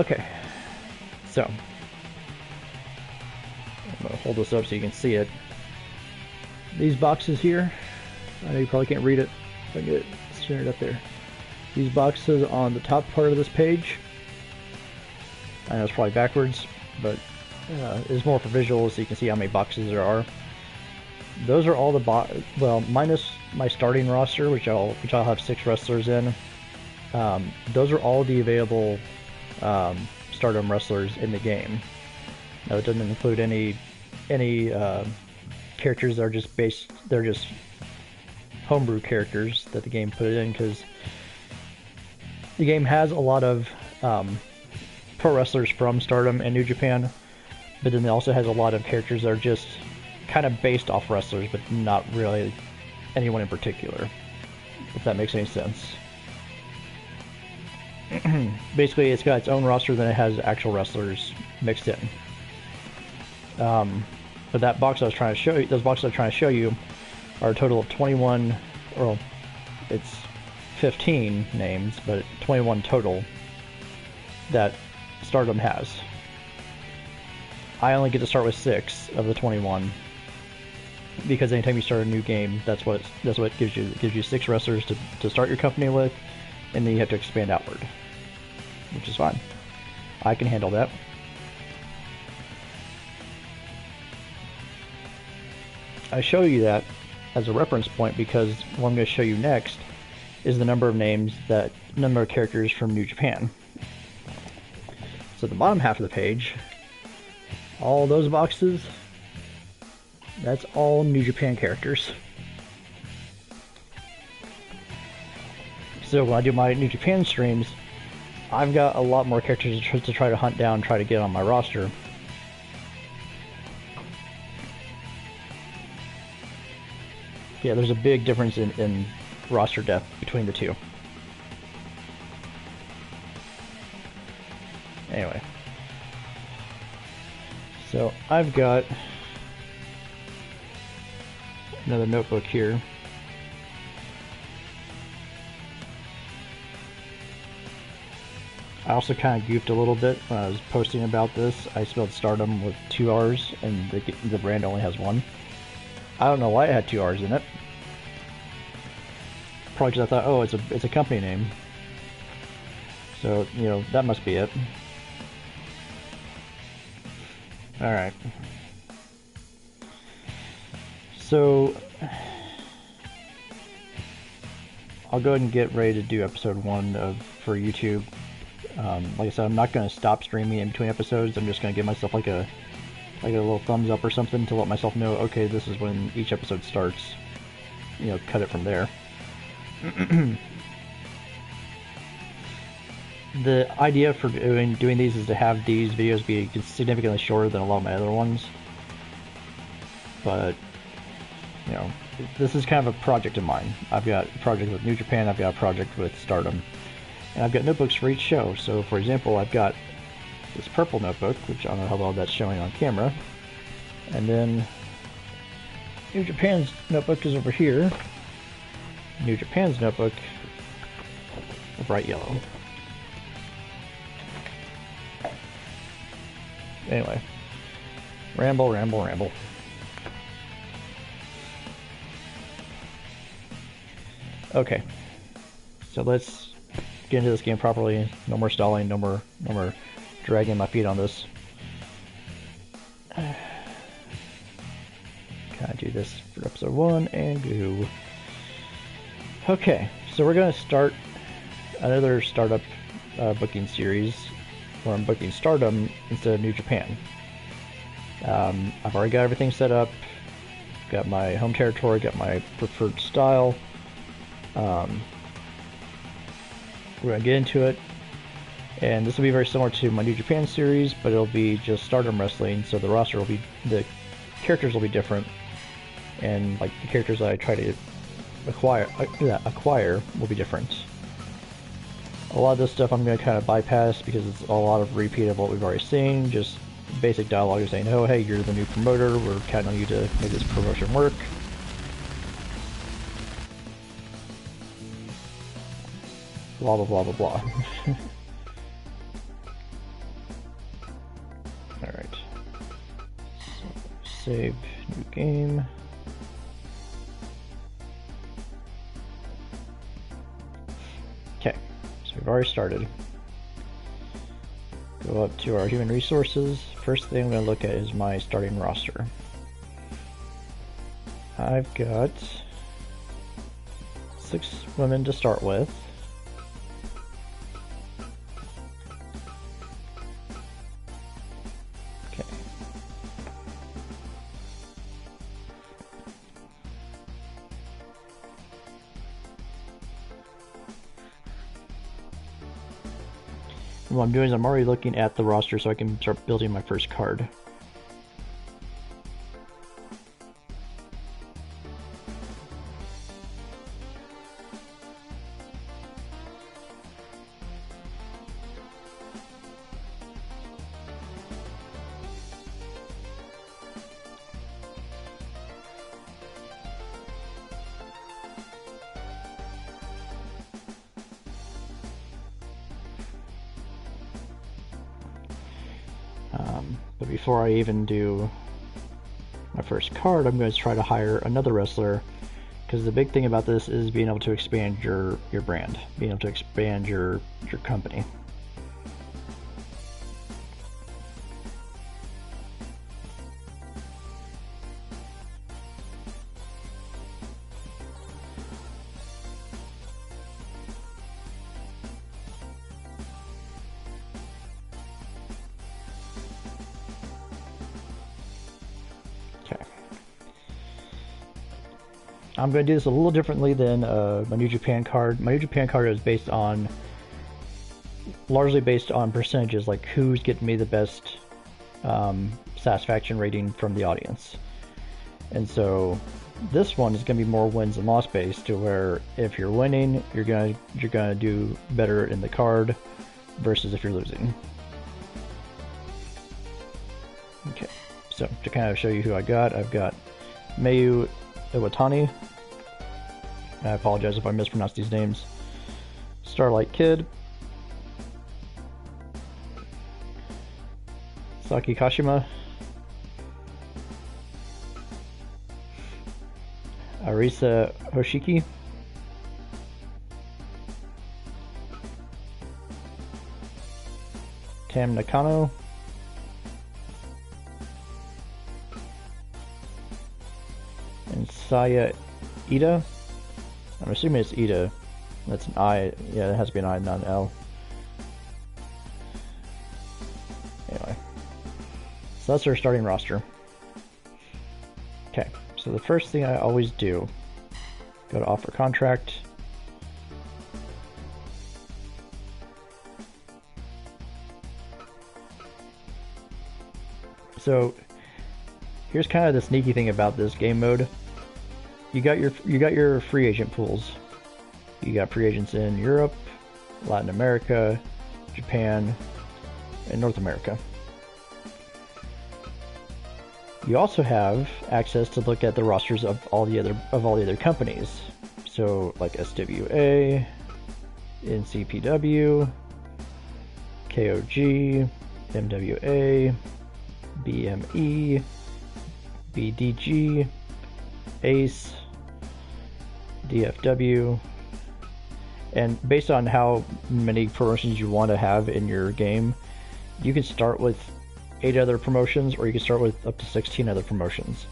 Okay, so I'm gonna hold this up so you can see it. These boxes here, I know you probably can't read it, if I can get it centered up there. These boxes on the top part of this page, I know it's probably backwards, but it's more for visuals so you can see how many boxes there are. Those are all the well, minus my starting roster, which I'll have 6 wrestlers in. Those are all the available Stardom wrestlers in the game. Now it doesn't include any characters that are just they're just homebrew characters that the game put in, because the game has a lot of pro wrestlers from Stardom and New Japan, but then it also has a lot of characters that are just kind of based off wrestlers, but not really anyone in particular, if that makes any sense. Basically, it's got its own roster, then it has actual wrestlers mixed in. But that box I was trying to show you, those boxes I'm trying to show you, are a total of 21, or it's 15 names, but 21 total that Stardom has. I only get to start with 6 of the 21, because anytime you start a new game, that's what it gives you. It gives you 6 wrestlers to start your company with, and then you have to expand outward, which is fine. I can handle that. I show you that as a reference point because what I'm going to show you next is the number of characters from New Japan. So the bottom half of the page, all those boxes, that's all New Japan characters. So when I do my New Japan streams, I've got a lot more characters to try to hunt down, try to get on my roster. Yeah, there's a big difference in roster depth between the two. Anyway. So I've got another notebook here. I also kind of goofed a little bit when I was posting about this. I spelled Stardom with 2 R's and the brand only has 1. I don't know why it had 2 R's in it. Probably because I thought, oh, it's a company name. So, you know, that must be it. Alright. So, I'll go ahead and get ready to do episode 1 for YouTube. Like I said, I'm not going to stop streaming in between episodes. I'm just going to give myself like a little thumbs up or something to let myself know, okay, this is when each episode starts. You know, cut it from there. The idea for doing these is to have these videos be significantly shorter than a lot of my other ones. But, you know, this is kind of a project of mine. I've got a project with New Japan, I've got a project with Stardom. And I've got notebooks for each show. So, for example, I've got this purple notebook, which I don't know how well that's showing on camera. And then New Japan's notebook is over here. New Japan's notebook, a bright yellow. Anyway, ramble. Okay, so let's get into this game properly. No more stalling, no more dragging my feet on this. Can I do this for episode 1 and go? Okay, so we're going to start another startup booking series where I'm booking Stardom instead of New Japan. I've already got everything set up, got my home territory, got my preferred style. We're going to get into it, and this will be very similar to my New Japan series, but it'll be just Stardom wrestling, so the characters will be different, and like the characters that I try to acquire will be different. A lot of this stuff I'm going to kind of bypass because it's a lot of repeat of what we've already seen, just basic dialogue saying, oh hey, you're the new promoter, we're counting on you to make this promotion work. Blah blah blah blah blah. Save new game. Okay, so we've already started. Go up to our human resources. First thing I'm going to look at is my starting roster. I've got 6 women to start with. Okay. And what I'm doing is I'm already looking at the roster so I can start building my first card. But before I even do my first card, I'm going to try to hire another wrestler, because the big thing about this is being able to expand your brand, being able to expand your company. I'm going to do this a little differently than my New Japan card. My New Japan card is largely based on percentages, like who's getting me the best satisfaction rating from the audience. And so this one is going to be more wins and loss based, to where if you're winning, you're gonna do better in the card versus if you're losing. Okay, so to kind of show you who I've got Mayu Iwatani. I apologize if I mispronounce these names. Starlight Kid. Saki Kashima. Arisa Hoshiki. Tam Nakano. And Saya Ida. I'm assuming it's Ida. That's an I. Yeah, it has to be an I, not an L. Anyway. So that's our starting roster. Okay, so the first thing I always do, go to offer contract. So here's kind of the sneaky thing about this game mode. You got your free agent pools. You got free agents in Europe, Latin America, Japan, and North America. You also have access to look at the rosters of all the other companies. So like SWA, NCPW, KOG, MWA, BME, BDG, ACE, DFW, and based on how many promotions you want to have in your game, you can start with 8 other promotions, or you can start with up to 16 other promotions.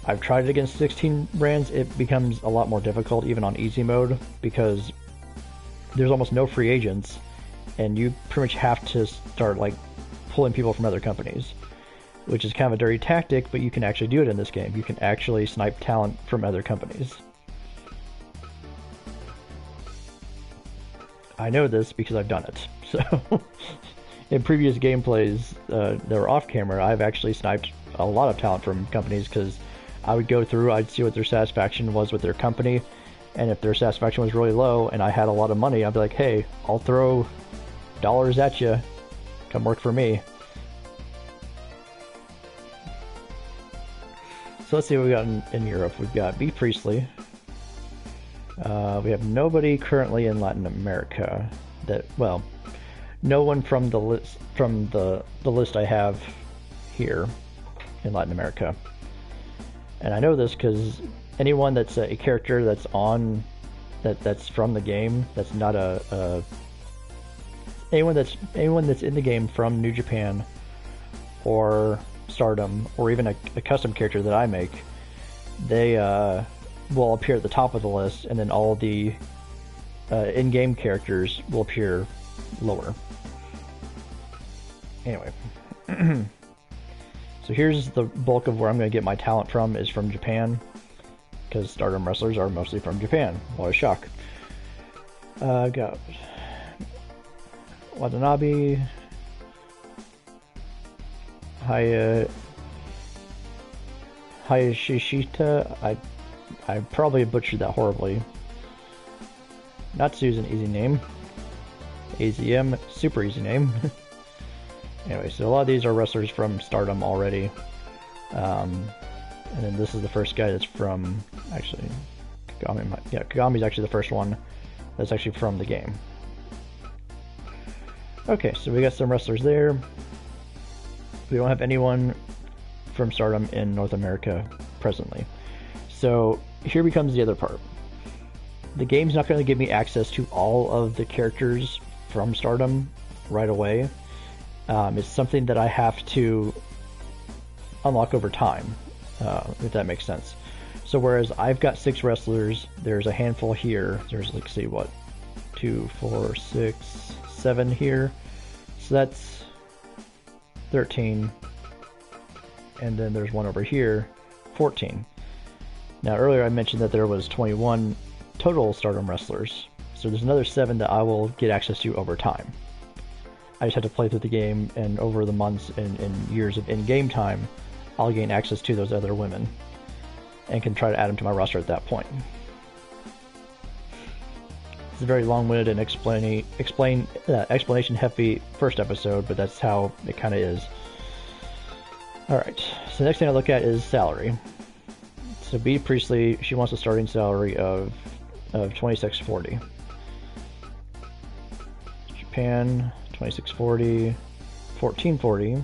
I've tried it against 16 brands. It becomes a lot more difficult even on easy mode, because there's almost no free agents, and you pretty much have to start like pulling people from other companies, which is kind of a dirty tactic, but you can actually do it in this game. You can actually snipe talent from other companies. I know this because I've done it. So in previous gameplays that were off camera, I've actually sniped a lot of talent from companies, because I would go through, I'd see what their satisfaction was with their company, and if their satisfaction was really low and I had a lot of money, I'd be like, hey, I'll throw dollars at you, come work for me. So let's see what we got in Europe. We've got B. Priestley. We have nobody currently in Latin America. No one from the list I have here. in Latin America. And I know this because anyone that's a character that's on that's from the game, that's not anyone that's in the game from New Japan or Stardom, or even a custom character that I make, they will appear at the top of the list, and then all the in-game characters will appear lower. Anyway, so here's the bulk of where I'm going to get my talent from, is from Japan, because Stardom wrestlers are mostly from Japan. What a shock. Got Watanabe, Hayashishita. I probably butchered that horribly. Natsu's an easy name. AZM, super easy name. Anyway, so a lot of these are wrestlers from Stardom already. And then this is the first guy that's from, actually, Kagami. Yeah, Kagami's actually the first one that's actually from the game. Okay, so we got some wrestlers there. We don't have anyone from Stardom in North America presently. So here becomes the other part. The game's not going to give me access to all of the characters from Stardom right away. It's something that I have to unlock over time, if that makes sense. So whereas I've got 6 wrestlers, there's a handful here. There's, like, see what, 2, 4, 6, 7 here. So that's 13. And then there's one over here, 14. Now earlier I mentioned that there was 21 total Stardom wrestlers. So there's another 7 that I will get access to over time. I just have to play through the game, and over the months and years of in-game time, I'll gain access to those other women and can try to add them to my roster at that point. It's a very long-winded and explanation-heavy first episode, but that's how it kind of is. Alright, so the next thing I look at is salary. So Bea Priestley, she wants a starting salary of $26.40. Japan, $26.40, $14.40,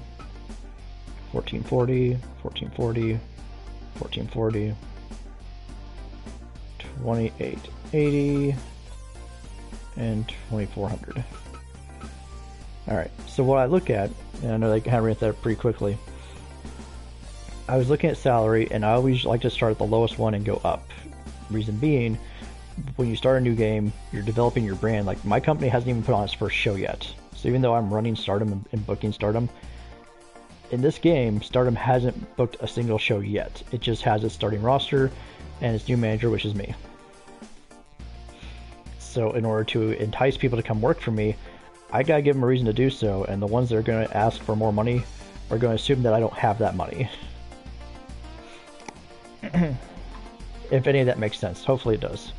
$14.40, $14.40, $14.40, $28.80, and $2,400. Alright, so what I look at, and I know they kind of read that pretty quickly, I was looking at salary, and I always like to start at the lowest one and go up. Reason being, when you start a new game, you're developing your brand. Like, my company hasn't even put on its first show yet. So even though I'm running Stardom and booking Stardom, in this game, Stardom hasn't booked a single show yet. It just has its starting roster and its new manager, which is me. So in order to entice people to come work for me, I gotta give them a reason to do so, and the ones that are gonna ask for more money are gonna assume that I don't have that money. If any of that makes sense. Hopefully it does.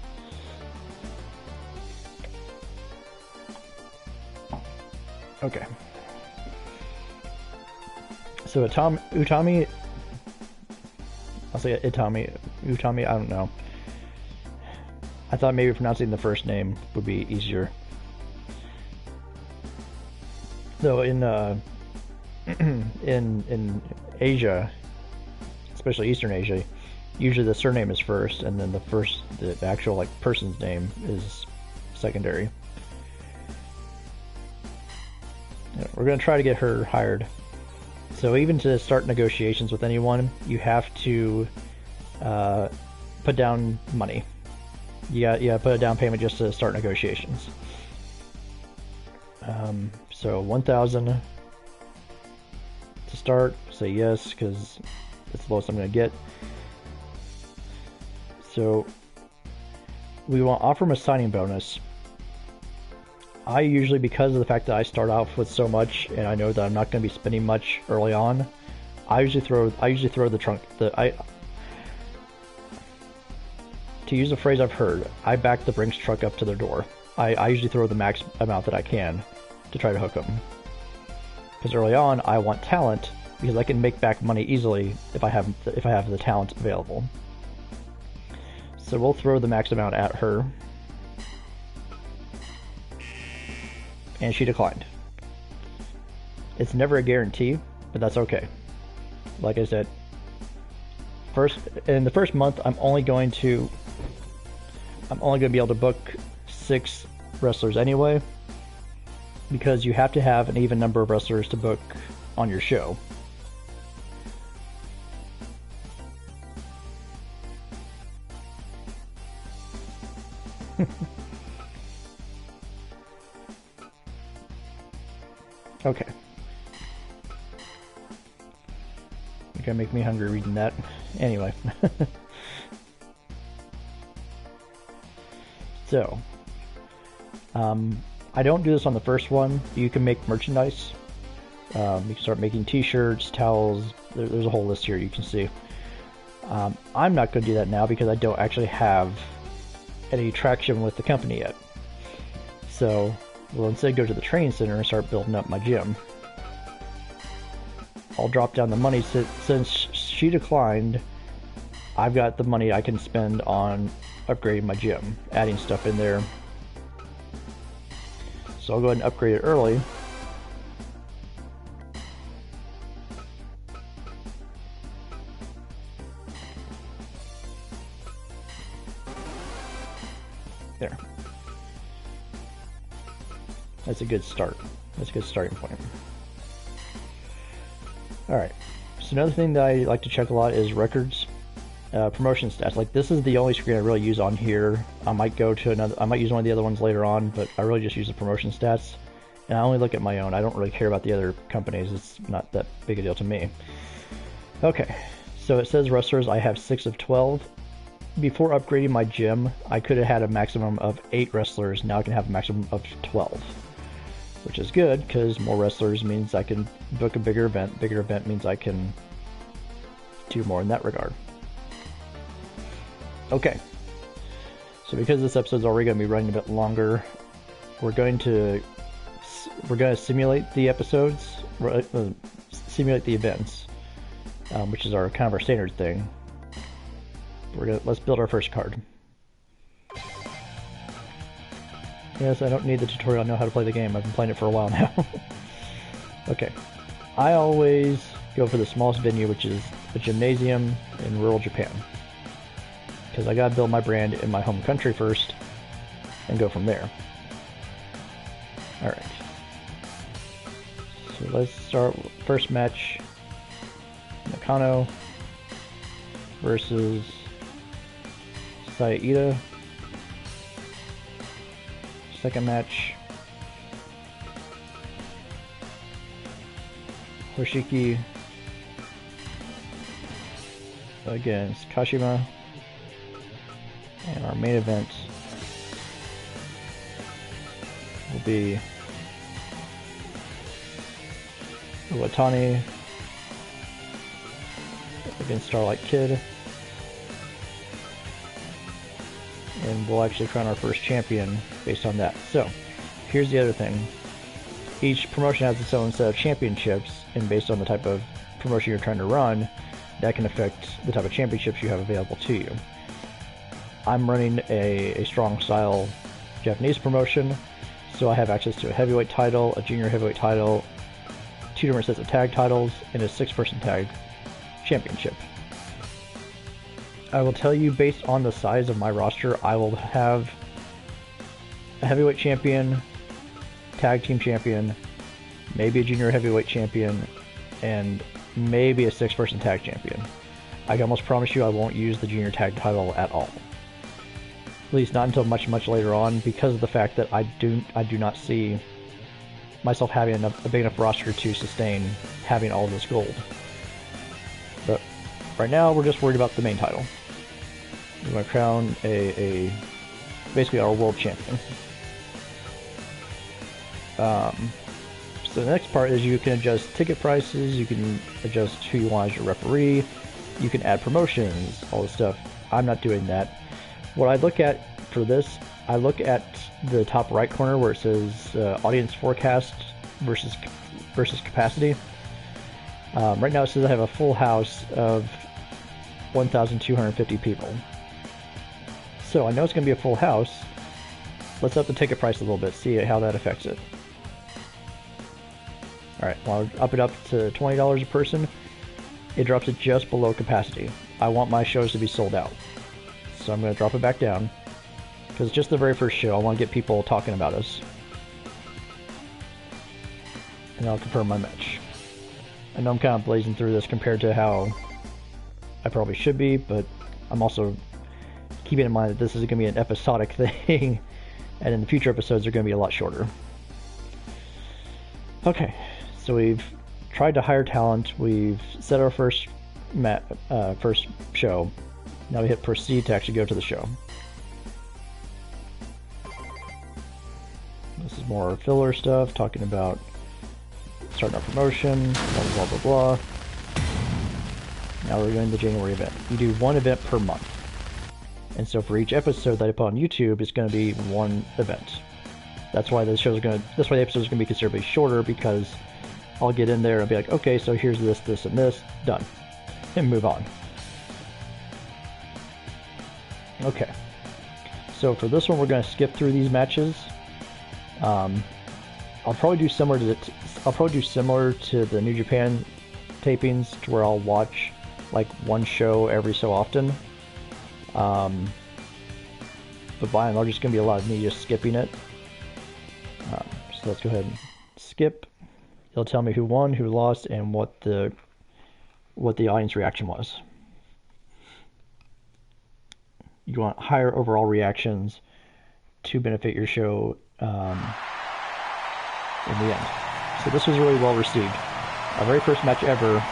Okay. So Utami, I'll say Utami, I don't know. I thought maybe pronouncing the first name would be easier. Though in in Asia, especially Eastern Asia, usually the surname is first, and then the actual, like, person's name is secondary. Yeah, we're gonna try to get her hired. So even to start negotiations with anyone, you have to put down money. You put a down payment just to start negotiations. So 1,000 to start. Say yes, because it's the lowest I'm gonna get. So we want to offer them a signing bonus. I usually, because of the fact that I start off with so much, and I know that I'm not going to be spending much early on, I usually throw the trunk. To use a phrase I've heard, I back the Brinks truck up to their door. I usually throw the max amount that I can to try to hook them. Because early on, I want talent, because I can make back money easily if I have the talent available. So we'll throw the max amount at her. And she declined. It's never a guarantee, but that's okay. like I said, in the first month, I'm only going to be able to book 6 wrestlers anyway, because you have to have an even number of wrestlers to book on your show. Okay. You're gonna make me hungry reading that. Anyway. So, I don't do this on the first one. You can make merchandise. You can start making t-shirts, towels. There's a whole list here you can see. I'm not going to do that now because I don't actually have any traction with the company yet. So we'll instead go to the training center and start building up my gym. I'll drop down the money since she declined. I've got the money I can spend on upgrading my gym, adding stuff in there. So I'll go ahead and upgrade it early. There. That's a good start. That's a good starting point. Alright. So another thing that I like to check a lot is records. Promotion stats. Like, this is the only screen I really use on here. I might go to another, I might use one of the other ones later on, but I really just use the promotion stats. And I only look at my own. I don't really care about the other companies. It's not that big a deal to me. Okay. So it says wrestlers, I have 6 of 12. Before upgrading my gym, I could have had a maximum of 8 wrestlers. Now I can have a maximum of 12. Which is good, because more wrestlers means I can book a bigger event. Bigger event means I can do more in that regard. Okay. So because this episode's already going to be running a bit longer, we're going to simulate the episodes, simulate the events, which is our kind of our standard thing. Let's build our first card. Yes, I don't need the tutorial. I know how to play the game. I've been playing it for a while now. Okay. I always go for the smallest venue, which is a gymnasium in rural Japan. Because I gotta build my brand in my home country first, and go from there. Alright. So let's start with first match. Nakano versus Saida. Second match, Hoshiki against Kashima. And our main event will be Iwatani against Starlight Kid. And we'll actually crown our first champion based on that. So, here's the other thing. Each promotion has its own set of championships, and based on the type of promotion you're trying to run, that can affect the type of championships you have available to you. I'm running a strong style Japanese promotion, so I have access to a heavyweight title, a junior heavyweight title, 2 different sets of tag titles, and a 6-person tag championship. I will tell you, based on the size of my roster, I will have a heavyweight champion, tag team champion, maybe a junior heavyweight champion, and maybe a 6-person tag champion. I can almost promise you I won't use the junior tag title at all. At least not until much later on, because of the fact that I do not see myself having a big enough roster to sustain having all of this gold. But right now, we're just worried about the main title. We're going to crown basically our world champion. So the next part is you can adjust ticket prices, you can adjust who you want as your referee, you can add promotions, all this stuff. I'm not doing that. What I look at for this, I look at the top right corner where it says audience forecast versus capacity. Right now it says I have a full house of 1,250 people. So I know it's going to be a full house. Let's up the ticket price a little bit, see how that affects it. Alright, well, I'll up it up to $20 a person. it drops it just below capacity. I want my shows to be sold out. So I'm going to drop it back down. Because it's just the very first show. I want to get people talking about us. And I'll confirm my match. I know I'm kind of blazing through this compared to how I probably should be, but I'm also keeping in mind that this is going to be an episodic thing. And in the future episodes, they're going to be a lot shorter. Okay, so we've tried to hire talent. We've set our first show. Now we hit proceed to actually go to the show. This is more filler stuff, talking about starting our promotion, blah, blah, blah, blah. Now we're going to the January event. You do one event per month. And so for each episode that I put on YouTube, it's going to be one event. That's why the episodes are going to be considerably shorter, because I'll get in there and be like, okay, so here's this, this, and this, done. And move on. Okay. So for this one, we're going to skip through these matches. I'll probably do similar to the New Japan tapings, to where I'll watch like one show every so often. But by and large, it's going to be a lot of me just skipping it. So let's go ahead and skip. It'll tell me who won, who lost, and what the audience reaction was. You want higher overall reactions to benefit your show in the end. So this was really well received. Our very first match ever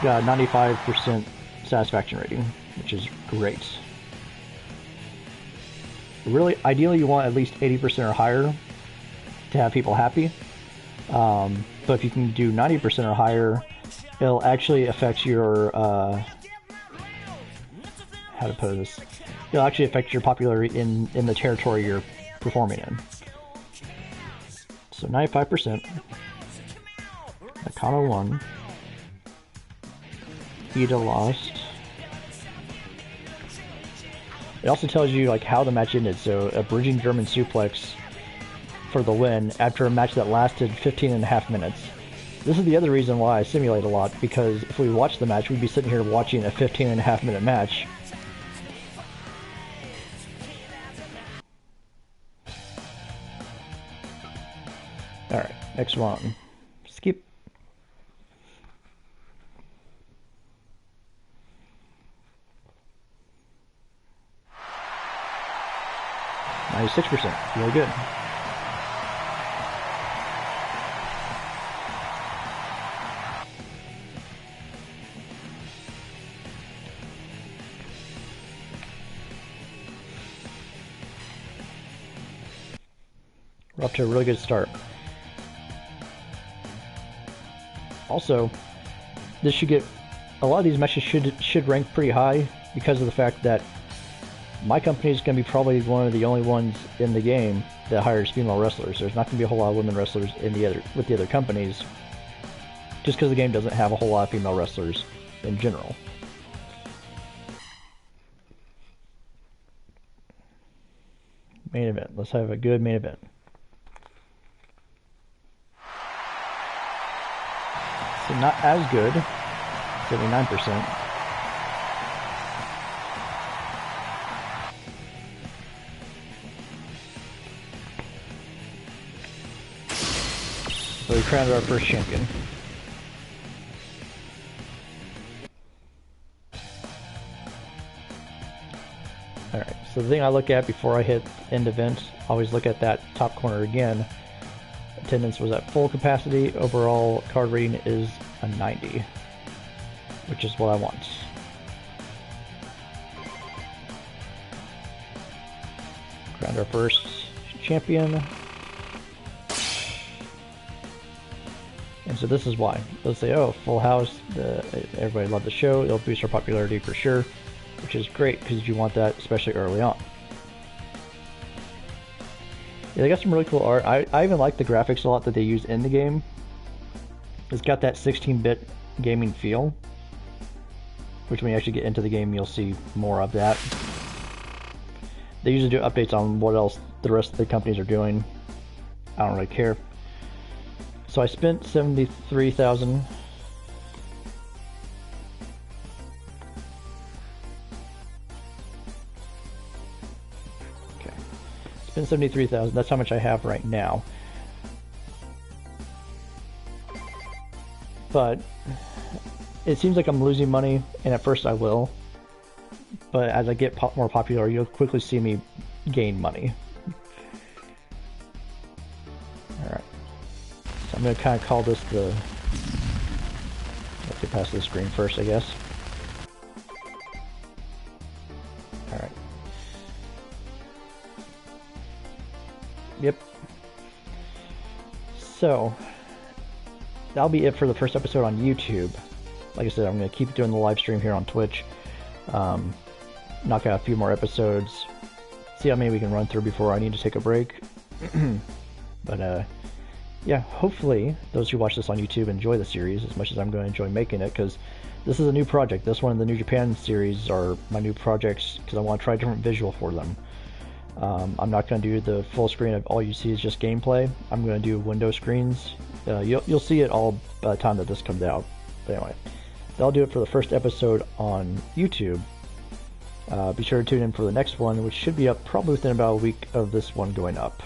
got a 95% satisfaction rating, which is great. Really, ideally you want at least 80% or higher to have people happy. But if you can do 90% or higher, it'll actually affect your, how to put this? It'll actually affect your popularity in the territory you're performing in. So 95%. Nakano won. Ida lost. It also tells you like how the match ended. So a bridging German suplex for the win after a match that lasted 15.5 minutes. This is the other reason why I simulate a lot, because if we watched the match, we'd be sitting here watching a 15.5 minute match. Alright, next one. Skip. 96%, really good. We're off to a really good start. Also, this should get, a lot of these matches should rank pretty high, because of the fact that my company is going to be probably one of the only ones in the game that hires female wrestlers. There's not going to be a whole lot of women wrestlers with the other companies, just because the game doesn't have a whole lot of female wrestlers in general. Main event. Let's have a good main event. So not as good, 79%. So we crowned our first champion. Alright, so the thing I look at before I hit end event, I always look at that top corner again. Attendance was at full capacity. Overall card rating is a 90, which is what I want. Crowned our first champion. And so this is why. They'll say, oh, full house, everybody loved the show, it'll boost our popularity for sure, which is great, because you want that, especially early on. Yeah, they got some really cool art. I even like the graphics a lot that they use in the game. It's got that 16-bit gaming feel, which when you actually get into the game, you'll see more of that. They usually do updates on what else the rest of the companies are doing. I don't really care. So I spent $73,000 Spent 73,000. That's how much I have right now. But it seems like I'm losing money, and at first I will. But as I get more popular, you'll quickly see me gain money. Alright. So I'm going to kind of call this the... Let's get past this screen first, I guess. Alright. Yep. So, that'll be it for the first episode on YouTube. Like I said, I'm going to keep doing the live stream here on Twitch. Knock out a few more episodes. See how many we can run through before I need to take a break. But, yeah, hopefully those who watch this on YouTube enjoy the series as much as I'm going to enjoy making it, because this is a new project. This one and the New Japan series are my new projects because I want to try a different visual for them. I'm not going to do the full screen of all you see is just gameplay. I'm going to do window screens. You'll see it all by the time that this comes out. But anyway, that'll do it for the first episode on YouTube. Be sure to tune in for the next one, which should be up probably within about a week of this one going up.